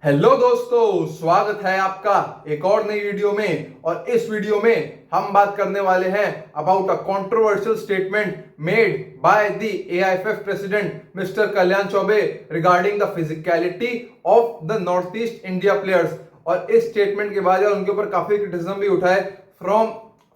Hello दोस्तों, स्वागत है आपका एक और नई वीडियो में। और इस वीडियो में हम बात करने वाले हैं about a controversial statement made by the AIFF president mister Kalyan Choubey regarding the physicality of the north East India players. और इस स्टेटमेंट के बाद उनके ऊपर काफी क्रिटिसिज्म भी उठाए from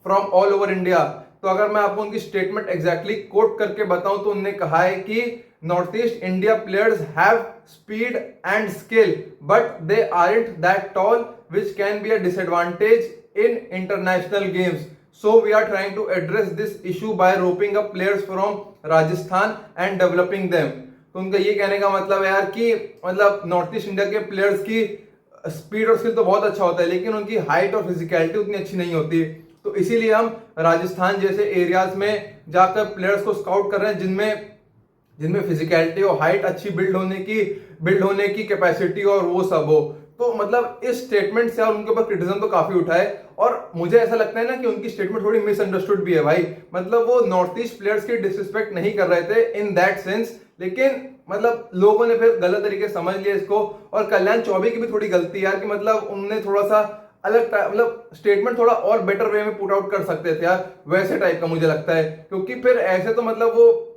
from all over India. तो अगर मैं आपको उनकी स्टेटमेंट एग्जैक्टली कोट करके बताऊं तो उन्होंने कहा है कि north East India players have speed and skill but they aren't that toll which can be a disadvantage in international games. So we are trying to address this issue by roping up players from Rajasthan and developing them. तो उनका ये कहने का मतलब है यार कि मतलब नॉर्थ ईस्ट इंडिया के प्लेयर्स की स्पीड और स्किल तो बहुत अच्छा होता है, लेकिन उनकी हाइट और फिजिकलिटी उतनी अच्छी नहीं होती। तो इसीलिए हम राजस्थान जैसे एरियाज में जाकर प्लेयर्स को स्काउट कर रहे हैं जिनमें जिनमें फिजिकलिटी और हाइट अच्छी बिल्ड होने की कैपेसिटी और वो सब हो। तो मतलब इस स्टेटमेंट से और उनके ऊपर क्रिटिसिज्म तो काफी उठाए, और मुझे ऐसा लगता है ना कि उनकी स्टेटमेंट थोड़ी मिसअंडरस्टूड भी है भाई। मतलब वो नॉर्थ ईस्ट प्लेयर्स की डिसरिस्पेक्ट नहीं कर रहे थे इन दैट सेंस, लेकिन मतलब लोगों ने फिर गलत तरीके से समझ लिया इसको। और कल्याण चौबे की भी थोड़ी गलती है यार कि मतलब उन्होंने थोड़ा सा अलग मतलब स्टेटमेंट थोड़ा और बेटर वे में पुट आउट कर सकते थे यार, वैसे टाइप का मुझे लगता है। क्योंकि फिर ऐसे तो मतलब वो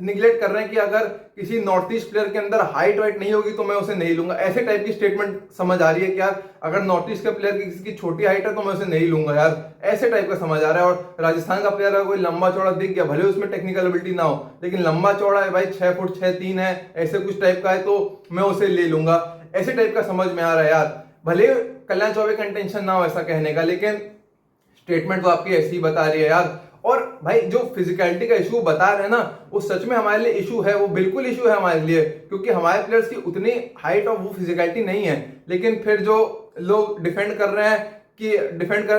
निगलेक्ट कर रहे हैं कि अगर किसी नॉर्थ ईस्ट प्लेयर के अंदर हाइट वाइट नहीं होगी तो मैं उसे नहीं लूंगा, ऐसे टाइप की स्टेटमेंट समझ आ रही है कि यार अगर नॉर्थ ईस्ट के प्लेयर की किसी की छोटी हाइट है तो मैं उसे नहीं लूंगा यार, ऐसे टाइप का समझ आ रहा है। और राजस्थान का प्लेयर अगर कोई लंबा चौड़ा दिख गया, भले उसमें टेक्निकल एबिलिटी ना हो, लेकिन लंबा चौड़ा है भाई, 6 फुट 6'3" है, ऐसे कुछ टाइप का है, तो मैं उसे ले लूंगा, ऐसे टाइप का समझ में आ रहा है यार। भले कल्याण चौबे का इंटेंशन ना हो ऐसा कहने का, लेकिन स्टेटमेंट तो आपकी ऐसी ही बता रही है यार। और भाई जो फिजिकलिटी का इशू बता रहे हैं ना, वो सच में हमारे लिए इशू है, वो बिल्कुल इशू है हमारे लिए, क्योंकि हमारे प्लेयर्स की उतनी हाइट और वो फिजिकलिटी नहीं है। लेकिन फिर जो लोग डिफेंड कर रहे हैं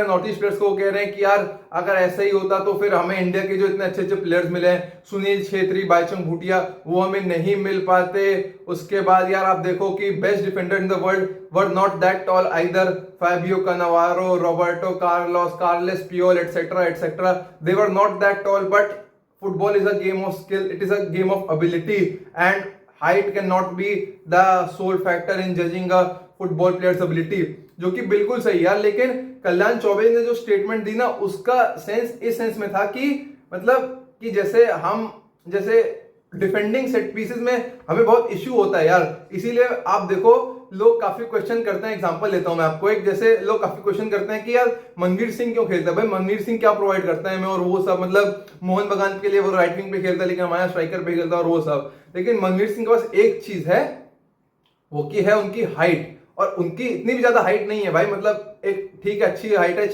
नॉर्थ ईस्ट प्लेयर्स को, वो कह रहे हैं कि यार अगर ऐसा ही होता तो फिर हमें इंडिया के जो इतने अच्छे अच्छे प्लेयर्स मिले हैं, सुनील छेत्री, बाईचुंग भूटिया, वो हमें नहीं मिल पाते। उसके बाद यार आप देखो कि best defender in the world were not that tall either, Fabio Cannavaro, Roberto Carlos, Carles Puyol, etcetera etcetera, they were not that tall. But football is a game of skill, it is a game of ability, and height cannot be the sole factor in judging a football player's ability, जो कि बिल्कुल सही यार। लेकिन कल्याण चौबे ने जो statement दी ना, उसका सेंस इस सेंस में था कि मतलब कि जैसे डिफेंडिंग सेट पीसेस में हमें बहुत इश्यू होता है यार, इसीलिए आप देखो लोग काफी क्वेश्चन करते हैं। एग्जांपल लेता हूं मैं आपको एक, जैसे लोग काफी क्वेश्चन करते हैं कि यार मनवीर सिंह क्यों खेलता है, भाई मनवीर सिंह क्या प्रोवाइड करता है हमें, और वो सब मतलब मोहन बगान के लिए वो राइट विंग पे खेलता है, लेकिन हमारा स्ट्राइकर पे खेलता है और वो सब। लेकिन मनवीर सिंह के पास एक चीज है, वो की है उनकी हाइट, और उनकी इतनी भी ज्यादा हाइट नहीं है भाई, मतलब एक ठीक है अच्छी हाइट है,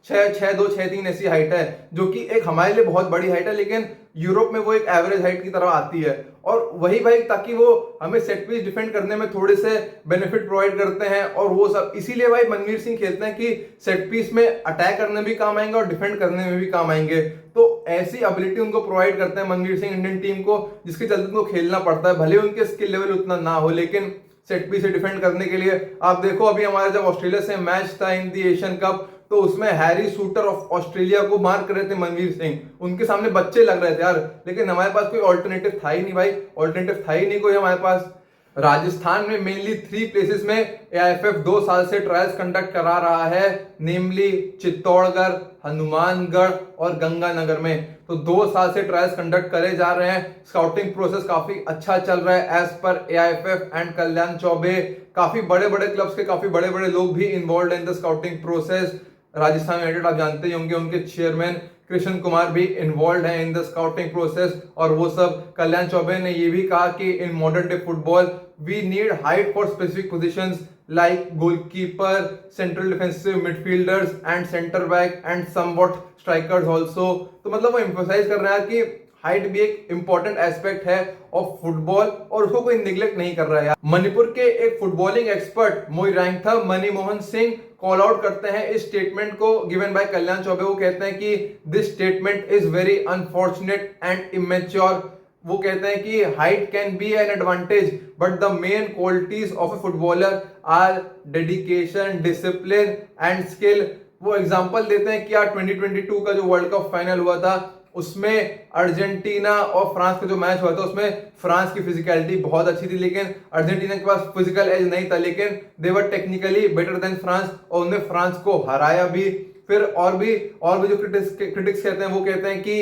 6'2", 6'3" ऐसी हाइट है, जो कि एक हमारे लिए बहुत बड़ी हाइट है, लेकिन यूरोप में वो एक एवरेज हाइट की तरह आती है। और वही भाई ताकि वो हमें सेट पीस डिफेंड करने में थोड़े से बेनिफिट प्रोवाइड करते हैं और वो सब, इसीलिए भाई मनवीर सिंह खेलते हैं कि सेट पीस में अटैक करने में भी काम आएंगे और डिफेंड करने में भी काम आएंगे। तो ऐसी एबिलिटी उनको प्रोवाइड करते हैं मनवीर सिंह इंडियन टीम को, जिसके चलते उनको खेलना पड़ता है, भले उनके स्किल लेवल उतना ना हो, लेकिन सेट पीस से डिफेंड करने के लिए। आप देखो अभी हमारा जब ऑस्ट्रेलिया से मैच था इन दी एशियन कप, तो उसमें हैरी शूटर ऑफ ऑस्ट्रेलिया को मार कर रहे थे मनवीर सिंह, उनके सामने बच्चे लग रहे थे यार, लेकिन हमारे पास कोई ऑल्टरनेटिव था ही नहीं भाई, ऑल्टरनेटिव था ही नहीं कोई हमारे पास। राजस्थान में मेनली 3 प्लेसेस में एआईएफएफ 2 साल से ट्रायल्स कंडक्ट करा रहा है, नेमली चित्तौड़गढ़, हनुमानगढ़ और गंगानगर में। तो 2 साल से ट्रायल्स कंडक्ट करे जा रहे हैं, स्काउटिंग प्रोसेस काफी अच्छा चल रहा है एज पर एआईएफएफ एंड कल्याण चौबे। काफी बड़े बड़े क्लब्स के काफी बड़े बड़े लोग भी involve in the scouting process. Rajasthan United आप जानते ही होंगे, उनके चेयरमैन कृष्ण कुमार भी इन्वॉल्व हैं इन द स्काउटिंग प्रोसेस और वो सब। कल्याण चौबे ने ये भी कहा कि in modern day football we need height for specific positions like goalkeeper, central defensive midfielders and centre back and somewhat strikers also. तो मतलब वो एम्फसाइज कर रहे हैं कि हाइट भी एक इंपॉर्टेंट एस्पेक्ट है ऑफ फुटबॉल और उसको कोई निगलेक्ट नहीं कर रहा है। मणिपुर के एक footballing expert Moirangthem Manimohan Singh call out करते हैं इस स्टेटमेंट को गिवन बाय कल्याण चौबे। वो कहते हैं कि this statement is very unfortunate and immature. वो कहते हैं कि height can be an advantage but the main qualities of a footballer are dedication, discipline and skill. वो एग्जांपल देते हैं कि यार 2022 का जो वर्ल्ड कप फाइनल हुआ था उसमें अर्जेंटीना और फ्रांस का जो मैच हुआ था उसमें फ्रांस की फिजिकलिटी बहुत अच्छी थी, लेकिन अर्जेंटीना के पास फिजिकल एज नहीं था, लेकिन दे वर टेक्निकली बेटर देन फ्रांस और उन्होंने फ्रांस को हराया भी। फिर और भी जो क्रिटिक्स कहते हैं वो कहते हैं कि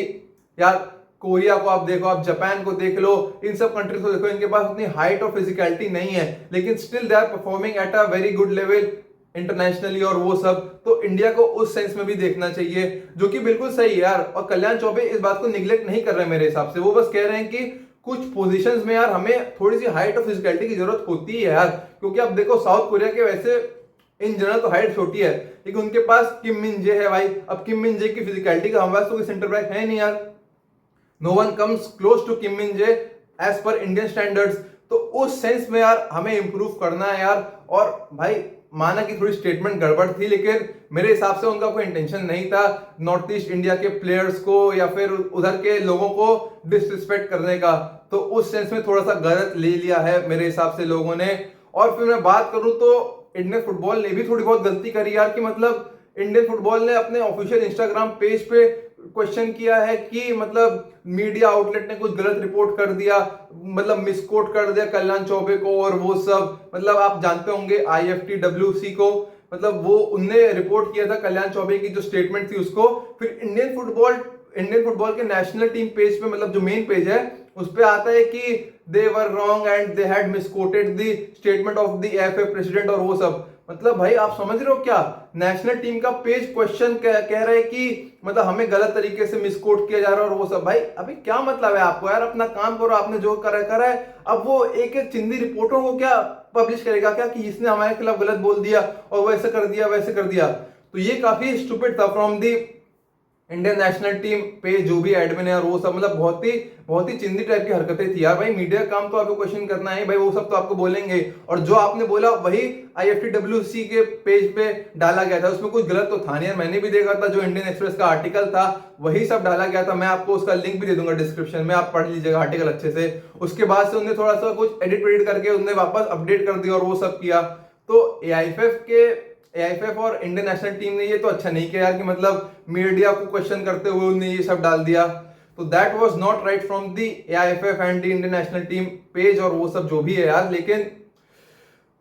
यार कोरिया को आप देखो, आप जापान को देख लो, इन सब कंट्रीज को देखो, इनके पास उतनी हाइट और फिजिकलिटी नहीं है, लेकिन still they are performing at a very good level internationally और वो सब। तो इंडिया को उस सेंस में भी देखना चाहिए, जो कि बिल्कुल सही है यार। और कल्याण चौबे इस बात को निग्लेक्ट नहीं कर रहे मेरे हिसाब से, वो बस कह रहे हैं कि कुछ पोजीशंस में यार हमें थोड़ी सी हाइट और फिजिकलिटी की जरूरत होती है यार, क्योंकि आप देखो साउथ कोरिया के वैसे इन जनरल तो हाइट छोटी है, लेकिन उनके पास किम मिन जे है भाई। अब किम मिन जे की फिजिकलिटी का हमारे पास तो कोई सेंटर बैक है नहीं यार, no one comes close to Kim Min Jae as per Indian standards. तो उस सेंस में यार हमें इंप्रूव करना है यार। और भाई माना कि थोड़ी स्टेटमेंट गड़बड़ थी, लेकिन मेरे हिसाब से उनका कोई इंटेंशन नहीं था नॉर्थ ईस्ट इंडिया के प्लेयर्स को या फिर उधर के लोगों को डिसरिस्पेक्ट करने का। तो उस सेंस में थोड़ा सा गलत ले लिया है मेरे हिसाब से लोगों ने। और फिर मैं बात करूं तो इंडियन फुटबॉल ने भी थोड़ी बहुत गलती करी यार, कि मतलब इंडियन फुटबॉल ने अपने ऑफिशियल इंस्टाग्राम पेज पे क्वेश्चन किया है कि मतलब मीडिया आउटलेट ने कुछ गलत रिपोर्ट कर दिया, मतलब मिसकोट कर दिया कल्याण चौबे को और वो सब। मतलब आप जानते होंगे IFTWC को, मतलब वो उनने रिपोर्ट किया था कल्याण चौबे की जो स्टेटमेंट थी उसको। फिर इंडियन फुटबॉल के नेशनल टीम पेज पे, मतलब जो मेन पेज है उस पे आता है कि they were wrong and they had misquoted the statement of the AIFF president और वो सब। मतलब भाई आप समझ रहे हो क्या, नेशनल टीम का पेज क्वेश्चन कह रहे हैं कि मतलब हमें गलत तरीके से मिसकोट किया जा रहा है और वो सब। भाई अभी क्या मतलब है आपको यार, अपना काम करो, आपने जो करा है। अब वो एक एक चिंदी रिपोर्टों को क्या पब्लिश करेगा क्या कि इसने हमारे खिलाफ गलत बोल दिया और वैसे कर दिया वैसे कर दिया। तो ये काफी स्टूपिड था from the Indian national team पे जो भी एडमिन है और वो सब। मतलब बहुत ही चिंदी टाइप की हरकतें थी यार। भाई मीडिया काम तो आपको क्वेश्चन करना है भाई, वो सब तो आपको बोलेंगे, और जो आपने बोला वही IFTWC के पेज पे डाला गया था, उसमें कुछ गलत तो था नहीं यार। मैंने भी देखा था, जो इंडियन एक्सप्रेस का आर्टिकल था वही सब डाला गया था। मैं आपको उसका लिंक भी दे दूंगा डिस्क्रिप्शन में, आप पढ़ लीजिएगा आर्टिकल अच्छे से। उसके बाद से उन्हें थोड़ा सा कुछ एडिट करके उन्हें वापस अपडेट कर दिया और वो सब किया। तो AIFF और इंडियन नेशनल टीम ने ये तो अच्छा नहीं किया यार, कि मतलब मीडिया को क्वेश्चन करते हुए उन्हें ये सब डाल दिया। तो that was not right from the AIFF and the Indian national team page और वो सब जो भी है यार। लेकिन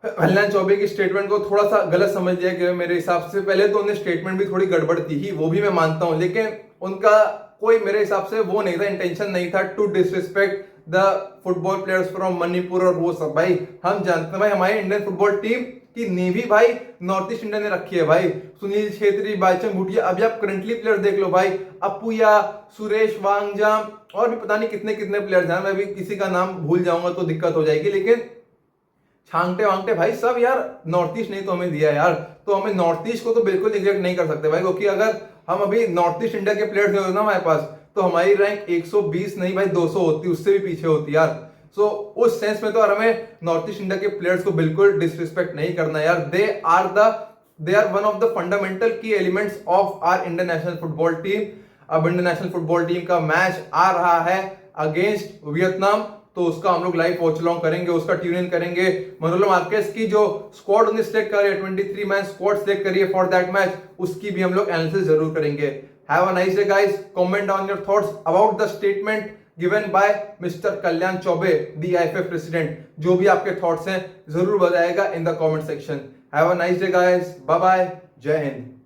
कल्याण चौबे की स्टेटमेंट को थोड़ा सा गलत समझ लिया गया मेरे हिसाब से। पहले तो उन्हें स्टेटमेंट भी थोड़ी गड़बड़ थी ही, वो भी मैं मानता हूं, लेकिन उनका कोई मेरे हिसाब से वो नहीं था, इंटेंशन नहीं था to disrespect the football players from Manipur और वो सब। भाई हम जानते हैं भाई, हमारी इंडियन फुटबॉल टीम की नींव ही भाई नॉर्थ ईस्ट इंडिया ने रखी है भाई। सुनील छेत्री, बाईचंग भूटिया, अभी आप करंटली प्लेयर देख लो भाई, अपुया, सुरेश वांगजाम और भी पता नहीं कितने कितने प्लेयर्स हैं। मैं भी किसी का नाम भूल जाऊंगा तो दिक्कत हो जाएगी, लेकिन छांगटे वांगटे भाई सब यार नॉर्थ ईस्ट नहीं तो हमें दिया यार। तो हमें नॉर्थ ईस्ट को तो बिल्कुल निग्लेक्ट नहीं कर सकते भाई, क्योंकि अगर हम अभी नॉर्थ ईस्ट इंडिया के प्लेयर्स होते ना हमारे पास, तो हमारी रैंक 120 नहीं भाई 200 होती, उससे भी पीछे होती यार। सो उस सेंस में तो यार हमें नॉर्थ ईस्ट इंडिया के प्लेयर्स को बिल्कुल डिसरिस्पेक्ट नहीं करना यार। They are one of the fundamental key elements of our Indian national football team. अब इंडियन नेशनल फुटबॉल टीम का मैच आ रहा है अगेंस्ट वियतनाम, तो उसका हम लोग लाइव वॉच लॉन्ग करेंगे, उसका ट्यून इन करेंगे। मनोलो मार्केस की जो स्क्वाड उन्हें सिलेक्ट करी है, 23 मैन स्क्वाड सिलेक्ट करी है फॉर दैट मैच, उसकी भी हम लोग एनालिसिस जरूर करेंगे। Have a nice day guys, comment on your thoughts about the statement given by mister Kalyan Chaubey, the IFF president. जो भी आपके थॉट्स हैं जरूर बताइएगा in the comment section. Have a nice day guys, bye bye, जय हिंद।